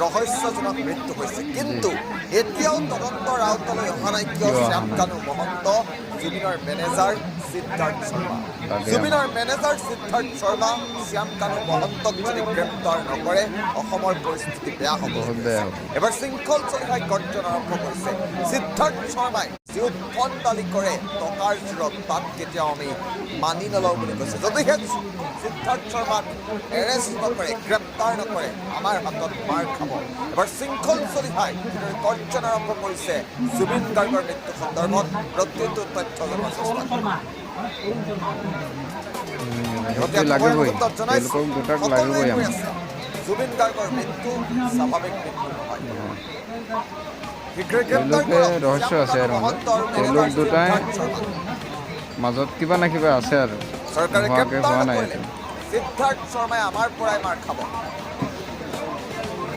ৰহস্যজনক মৃত্যু হৈছে। কিন্তু এতিয়াও তদন্তৰ আওতালৈ অহা নাই কিয় শ্যামকানু মহন্ত, জুবিনৰ মেনেজাৰ সিদ্ধাৰ্থ শৰ্মা। জুবিনৰ মেনেজাৰ সিদ্ধাৰ্থ শৰ্মা শ্যামকানু মহন্তক যদি গ্ৰেপ্তাৰ নকৰে অসমৰ পৰিস্থিতি বেয়া হ'ব। এবাৰ শৃংখল চলিহাই গৰ্জন আৰম্ভ কৰিছে। সিদ্ধাৰ্থ শৰ্মাই যি উৎপন্দালি কৰে টকাৰ জোৰত তাত কেতিয়াও আমি মানি নলওঁ বুলি কৈছে। যদিহে সিদ্ধাৰ্থ শৰ্মাক এৰেষ্ট নকৰে, গ্ৰেপ্তাৰ নকৰে, আমাৰ হাতত মাৰ খাব। এবাৰ শৃংখল চলিহাই যিদৰে গৰ্জন আৰম্ভ কৰিছে জুবিন গাৰ্গৰ মৃত্যু সন্দৰ্ভত প্ৰতিটো তথ্য জনাৰ চেষ্টা জুবিন গাৰ্গৰ মৃত্যু স্বাভাৱিক মৃত্যু নহয়। ৰহস্য আছে আৰু তেওঁলোক দুটাই মাজত কিবা না কিবা আছে আৰু চৰকাৰে গ্ৰেপ্তাৰ নকৰিলে সিদ্ধাৰ্থ শৰ্মাই আমাৰ পৰাই মাৰ খাব।